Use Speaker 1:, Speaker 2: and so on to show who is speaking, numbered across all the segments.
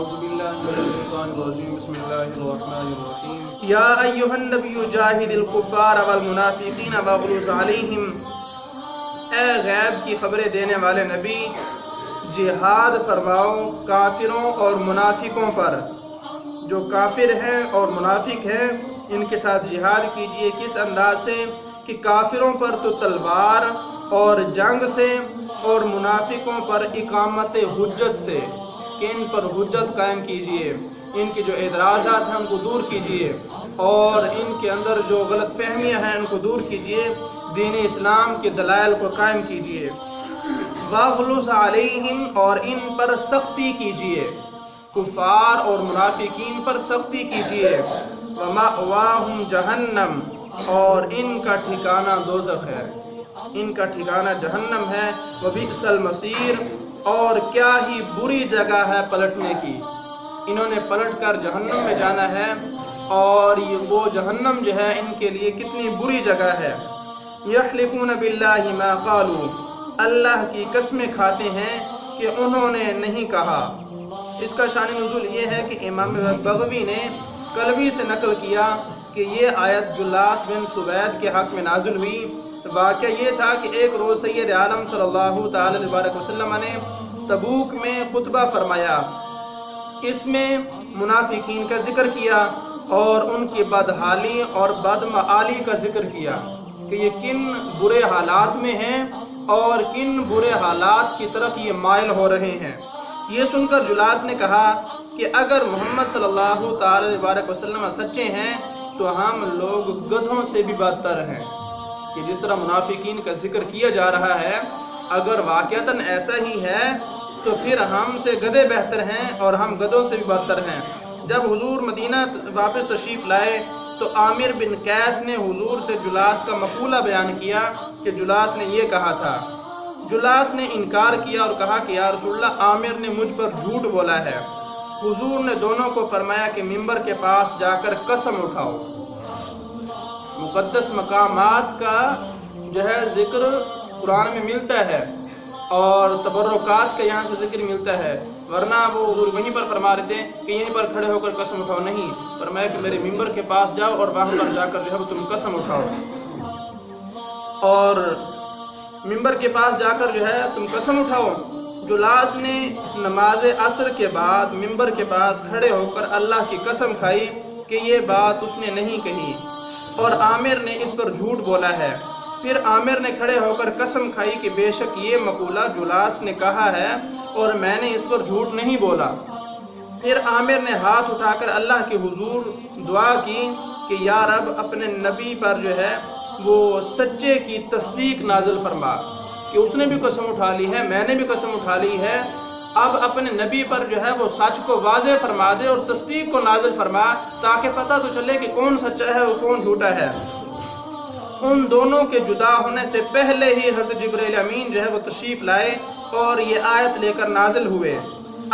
Speaker 1: اعوذ باللہ من الشیطان الرجیم بسم اللہ الرحمن الرحیم
Speaker 2: یا ایہا النبی جاہد الکفار والمنافقین واغلظ علیہم، اے غیب کی خبریں دینے والے نبی، جہاد فرماؤ کافروں اور منافقوں پر۔ جو کافر ہیں اور منافق ہیں ان کے ساتھ جہاد کیجئے۔ کس انداز سے؟ کہ کافروں پر تو تلوار اور جنگ سے، اور منافقوں پر اقامت حجت سے، کہ ان پر حجت قائم کیجئے، ان کی جو اعتراضات ہیں ان کو دور کیجئے، اور ان کے اندر جو غلط فہمیاں ہیں ان کو دور کیجئے، دین اسلام کے دلائل کو قائم کیجئے۔ واغلظ علیہم، اور ان پر سختی کیجئے، کفار اور منافقین پر سختی کیجئے۔ ومأواہم جہنم، اور ان کا ٹھکانہ دوزخ ہے، ان کا ٹھکانہ جہنم ہے۔ وبئس المصیر، اور کیا ہی بری جگہ ہے پلٹنے کی، انہوں نے پلٹ کر جہنم میں جانا ہے، اور وہ جہنم جو ہے ان کے لیے کتنی بری جگہ ہے۔ یحلفون باللہ ما قالوا، اللہ کی قسمیں کھاتے ہیں کہ انہوں نے نہیں کہا۔ اس کا شان نزول یہ ہے کہ امام بغوی نے کلوی سے نقل کیا کہ یہ آیت جلاس بن سوید کے حق میں نازل ہوئی۔ واقعہ یہ تھا کہ ایک روز سید عالم صلی اللہ تعالی علیہ وسلم نے تبوک میں خطبہ فرمایا، اس میں منافقین کا ذکر کیا اور ان کی بدحالی اور بدمعالی کا ذکر کیا کہ یہ کن برے حالات میں ہیں اور کن برے حالات کی طرف یہ مائل ہو رہے ہیں۔ یہ سن کر جلاس نے کہا کہ اگر محمد صلی اللہ تعالی علیہ وسلم سچے ہیں تو ہم لوگ گدھوں سے بھی بدتر ہیں، کہ جس طرح منافقین کا ذکر کیا جا رہا ہے، اگر واقعتاً ایسا ہی ہے تو پھر ہم سے گدھے بہتر ہیں اور ہم گدھوں سے بھی بدتر ہیں۔ جب حضور مدینہ واپس تشریف لائے تو عامر بن قیس نے حضور سے جلاس کا مقولہ بیان کیا کہ جلاس نے یہ کہا تھا۔ جلاس نے انکار کیا اور کہا کہ یا رسول اللہ، عامر نے مجھ پر جھوٹ بولا ہے۔ حضور نے دونوں کو فرمایا کہ منبر کے پاس جا کر قسم اٹھاؤ۔ مقدس مقامات کا جو ہے ذکر قرآن میں ملتا ہے اور تبرکات کا یہاں سے ذکر ملتا ہے، ورنہ وہ حضور وہیں پر فرما رہے تھے کہ یہیں پر کھڑے ہو کر قسم اٹھاؤ، نہیں، فرمایا کہ میرے منبر کے پاس جاؤ اور وہاں پر جا کر جو ہے تم قسم اٹھاؤ، اور منبر کے پاس جا کر جو ہے تم قسم اٹھاؤ۔ جلاس نے نماز عصر کے بعد منبر کے پاس کھڑے ہو کر اللہ کی قسم کھائی کہ یہ بات اس نے نہیں کہی اور عامر نے اس پر جھوٹ بولا ہے۔ پھر عامر نے کھڑے ہو کر قسم کھائی کہ بے شک یہ مقولہ جلاس نے کہا ہے اور میں نے اس پر جھوٹ نہیں بولا۔ پھر عامر نے ہاتھ اٹھا کر اللہ کے حضور دعا کی کہ یا رب، اپنے نبی پر جو ہے وہ سچے کی تصدیق نازل فرما، کہ اس نے بھی قسم اٹھا لی ہے، میں نے بھی قسم اٹھا لی ہے، اب اپنے نبی پر جو ہے وہ سچ کو واضح فرما دے اور تصدیق کو نازل فرما، تاکہ پتہ تو چلے کہ کون سچا ہے اور کون جھوٹا ہے۔ ان دونوں کے جدا ہونے سے پہلے ہی حضرت جبرائیل امین جو ہے وہ تشریف لائے اور یہ آیت لے کر نازل ہوئے۔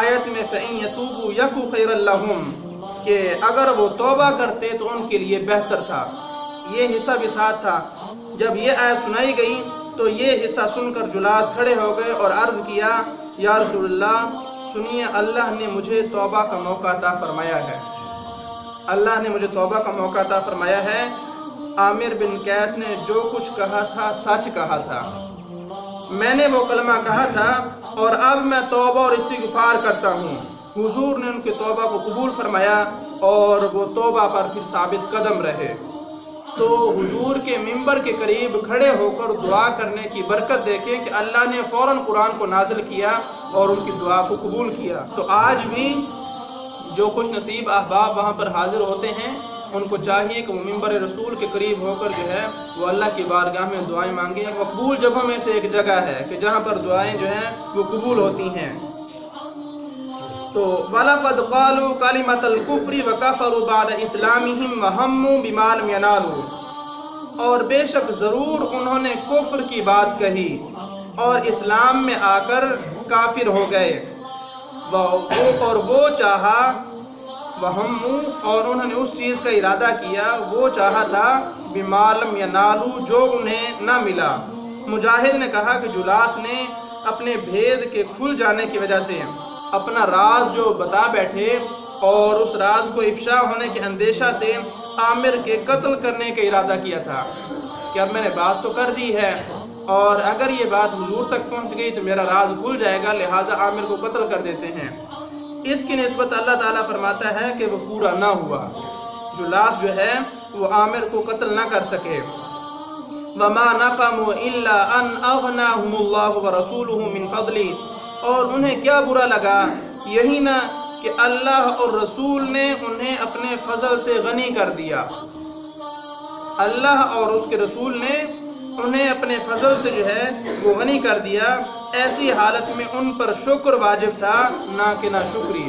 Speaker 2: آیت میں فَإِن يَتُوبُوا يَكُ خَيْرًا لَّهُمْ، کہ اگر وہ توبہ کرتے تو ان کے لیے بہتر تھا۔ یہ حصہ بھی ساتھ تھا۔ جب یہ آیت سنائی گئی تو یہ حصہ سن کر جلاس کھڑے ہو گئے اور عرض کیا، یا رسول اللہ، سنیے، اللہ نے مجھے توبہ کا موقع عطا فرمایا ہے، اللہ نے مجھے توبہ کا موقع عطا فرمایا ہے۔ عامر بن قیس نے جو کچھ کہا تھا سچ کہا تھا، میں نے وہ کلمہ کہا تھا اور اب میں توبہ اور استغفار کرتا ہوں۔ حضور نے ان کی توبہ کو قبول فرمایا اور وہ توبہ پر پھر ثابت قدم رہے۔ تو حضور کے منبر کے قریب کھڑے ہو کر دعا کرنے کی برکت دیکھیں کہ اللہ نے فوراً قرآن کو نازل کیا اور ان کی دعا کو قبول کیا۔ تو آج بھی جو خوش نصیب احباب وہاں پر حاضر ہوتے ہیں ان کو چاہیے کہ وہ منبر رسول کے قریب ہو کر جو ہے وہ اللہ کی بارگاہ میں دعائیں مانگیں۔ مقبول جگہوں میں سے ایک جگہ ہے کہ جہاں پر دعائیں جو ہیں وہ قبول ہوتی ہیں۔ تو وَلَقَدْ قَالُوا كَلِمَةَ الْكُفْرِ وَكَفَرُوا بَعْدَ إِسْلَامِهِمْ وَهَمُّوا بِمَا لَمْ يَنَالُوا، اور بے شک ضرور انہوں نے کفر کی بات کہی اور اسلام میں آ کر کافر ہو گئے، اور وہ چاہا، وَهَمُّوا، اور انہوں نے اس چیز کا ارادہ کیا، وہ چاہا تھا، بِمَا لَمْ يَنَالُوا، جو انہیں نہ ملا۔ مجاہد نے کہا کہ جلاس نے اپنے بھید کے کھل جانے کی وجہ سے اپنا راز جو بتا بیٹھے اور اس راز کو افشا ہونے کے اندیشہ سے عامر کے قتل کرنے کا ارادہ کیا تھا کہ اب میں نے بات تو کر دی ہے اور اگر یہ بات حضور تک پہنچ گئی تو میرا راز کھل جائے گا، لہٰذا عامر کو قتل کر دیتے ہیں۔ اس کی نسبت اللہ تعالیٰ فرماتا ہے کہ وہ پورا نہ ہوا، جو لاش جو ہے وہ عامر کو قتل نہ کر سکے۔ وَمَا نَقَمُوا إِلَّا أَنْ أَغْنَاهُمُ اللَّهُ وَرَسُولُهُ مِنْ فَضْلِهِ، اور انہیں کیا برا لگا، یہی نہ کہ اللہ اور رسول نے انہیں اپنے فضل سے غنی کر دیا۔ اللہ اور اس کے رسول نے انہیں اپنے فضل سے جو ہے وہ غنی کر دیا، ایسی حالت میں ان پر شکر واجب تھا نہ کہ ناشکری۔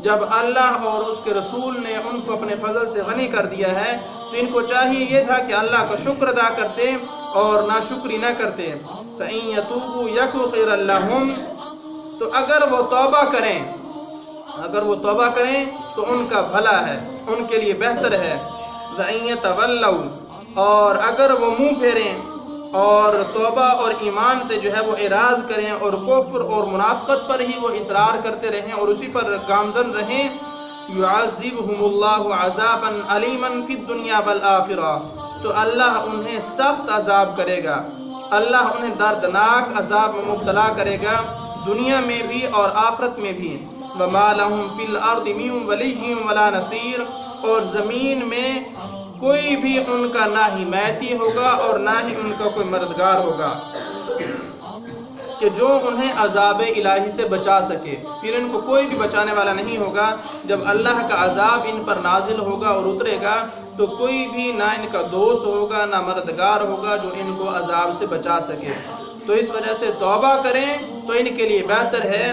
Speaker 2: جب اللہ اور اس کے رسول نے ان کو اپنے فضل سے غنی کر دیا ہے تو ان کو چاہیے یہ تھا کہ اللہ کا شکر ادا کرتے اور ناشکری نہ کرتے۔ فَإِن يَتُوبُوا يَكُ خَيْرًا لَّهُمْ، تو اگر وہ توبہ کریں تو ان کا بھلا ہے، ان کے لیے بہتر ہے۔ وَإِن يَتَوَلَّوْا، اور اگر وہ منہ پھیریں اور توبہ اور ایمان سے جو ہے وہ اعراض کریں اور کفر اور منافقت پر ہی وہ اصرار کرتے رہیں اور اسی پر گامزن رہیں، يُعَذِّبْهُمُ اللَّهُ عَذَابًا عَلِيمًا فِي الدُّنْيَا وَالْآخِرَةِ، تو اللہ انہیں سخت عذاب کرے گا، اللہ انہیں دردناک عذاب میں مبتلا کرے گا، دنیا میں بھی اور آخرت میں بھی۔ وَمَا لَهُمْ فِي الْأَرْضِ مِن وَلِيٍّ وَلَا نَصِيرٍ، اور زمین میں کوئی بھی ان کا نہ حمایتی ہوگا اور نہ ہی ان کا کوئی مددگار ہوگا کہ جو انہیں عذاب الہی سے بچا سکے، پھر ان کو کوئی بھی بچانے والا نہیں ہوگا۔ جب اللہ کا عذاب ان پر نازل ہوگا اور اترے گا تو کوئی بھی نہ ان کا دوست ہوگا نہ مددگار ہوگا جو ان کو عذاب سے بچا سکے۔ تو اس وجہ سے توبہ کریں تو ان کے لیے بہتر ہے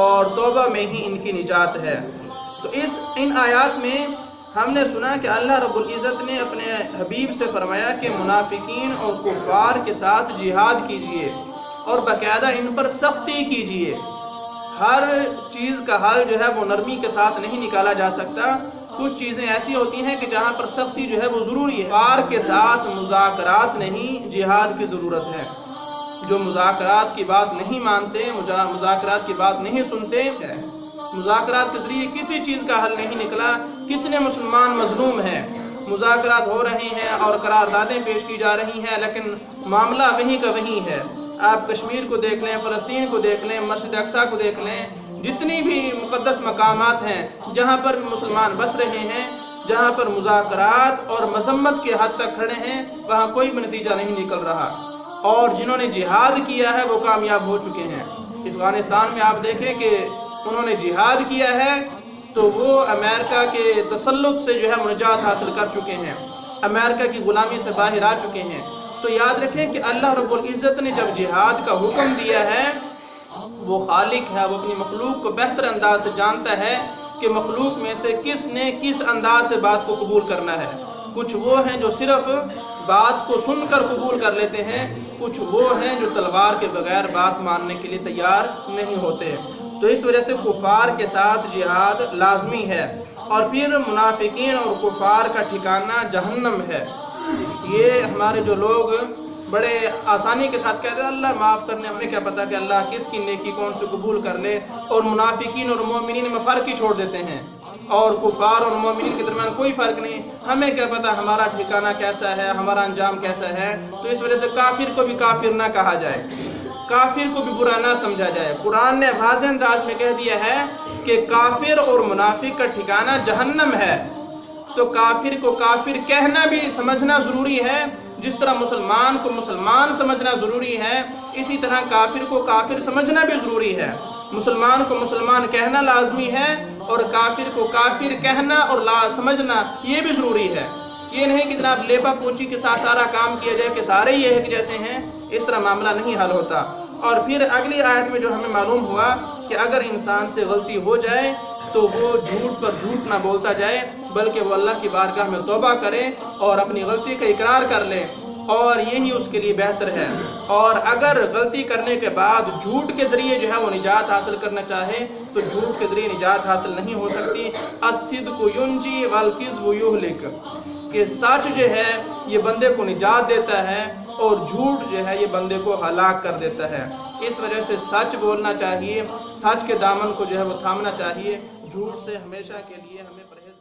Speaker 2: اور توبہ میں ہی ان کی نجات ہے۔ تو ان آیات میں ہم نے سنا کہ اللہ رب العزت نے اپنے حبیب سے فرمایا کہ منافقین اور کفار کے ساتھ جہاد کیجئے اور باقاعدہ ان پر سختی کیجئے۔ ہر چیز کا حل جو ہے وہ نرمی کے ساتھ نہیں نکالا جا سکتا، کچھ چیزیں ایسی ہوتی ہیں کہ جہاں پر سختی جو ہے وہ ضروری ہے۔ کفار کے ساتھ مذاکرات نہیں، جہاد کی ضرورت ہے۔ جو مذاکرات کی بات نہیں مانتے، مذاکرات کی بات نہیں سنتے، مذاکرات کے ذریعے کسی چیز کا حل نہیں نکلا۔ کتنے مسلمان مظلوم ہیں، مذاکرات ہو رہے ہیں اور قراردادیں پیش کی جا رہی ہیں لیکن معاملہ وہیں کا وہیں ہے۔ آپ کشمیر کو دیکھ لیں، فلسطین کو دیکھ لیں، مسجد اقصیٰ کو دیکھ لیں، جتنی بھی مقدس مقامات ہیں جہاں پر مسلمان بس رہے ہیں، جہاں پر مذاکرات اور مذمت کے حد تک کھڑے ہیں، وہاں کوئی بھی نتیجہ نہیں نکل رہا، اور جنہوں نے جہاد کیا ہے وہ کامیاب ہو چکے ہیں۔ افغانستان میں آپ دیکھیں کہ انہوں نے جہاد کیا ہے تو وہ امریکہ کے تسلط سے جو ہے نجات حاصل کر چکے ہیں، امریکہ کی غلامی سے باہر آ چکے ہیں۔ تو یاد رکھیں کہ اللہ رب العزت نے جب جہاد کا حکم دیا ہے، وہ خالق ہے، وہ اپنی مخلوق کو بہتر انداز سے جانتا ہے کہ مخلوق میں سے کس نے کس انداز سے بات کو قبول کرنا ہے۔ کچھ وہ ہیں جو صرف بات کو سن کر قبول کر لیتے ہیں، کچھ وہ ہیں جو تلوار کے بغیر بات ماننے کے لیے تیار نہیں ہوتے۔ تو اس وجہ سے کفار کے ساتھ جہاد لازمی ہے، اور پھر منافقین اور کفار کا ٹھکانہ جہنم ہے۔ یہ ہمارے جو لوگ بڑے آسانی کے ساتھ کہتے ہیں اللہ معاف کرنے، ہمیں کیا پتہ کہ اللہ کس کی نیکی کون سے قبول کر لے، اور منافقین اور مومنین میں فرق ہی چھوڑ دیتے ہیں، اور کفار اور مومنین کے درمیان کوئی فرق نہیں، ہمیں کیا پتہ ہمارا ٹھکانہ کیسا ہے، ہمارا انجام کیسا ہے۔ تو اس وجہ سے کافر کو بھی کافر نہ کہا جائے، کافر کو بھی برا نہ سمجھا جائے۔ قرآن نے واضح انداز میں کہہ دیا ہے کہ کافر اور منافق کا ٹھکانہ جہنم ہے، تو کافر کو کافر کہنا بھی سمجھنا ضروری ہے، جس طرح مسلمان کو مسلمان سمجھنا ضروری ہے، اسی طرح کافر کو کافر سمجھنا بھی ضروری ہے۔ مسلمان کو مسلمان کہنا لازمی ہے اور کافر کو کافر کہنا اور سمجھنا یہ بھی ضروری ہے۔ یہ نہیں کہ جناب لیپا پوچی کے ساتھ سارا کام کیا جائے کہ سارے یہ ایک جیسے ہیں، اس طرح معاملہ نہیں حل ہوتا۔ اور پھر اگلی آیت میں جو ہمیں معلوم ہوا کہ اگر انسان سے غلطی ہو جائے تو وہ جھوٹ پر جھوٹ نہ بولتا جائے، بلکہ وہ اللہ کی بارگاہ میں توبہ کرے اور اپنی غلطی کا اقرار کر لے، اور یہی اس کے لیے بہتر ہے۔ اور اگر غلطی کرنے کے بعد جھوٹ کے ذریعے جو ہے وہ نجات حاصل کرنا چاہے تو جھوٹ کے ذریعے نجات حاصل نہیں ہو سکتی۔ الصدق ینجی والکذب یہلک، کہ سچ جو ہے یہ بندے کو نجات دیتا ہے اور جھوٹ جو ہے یہ بندے کو ہلاک کر دیتا ہے۔ اس وجہ سے سچ بولنا چاہیے، سچ کے دامن کو جو ہے وہ تھامنا چاہیے، جھوٹ سے ہمیشہ کے لیے ہمیں پرہیز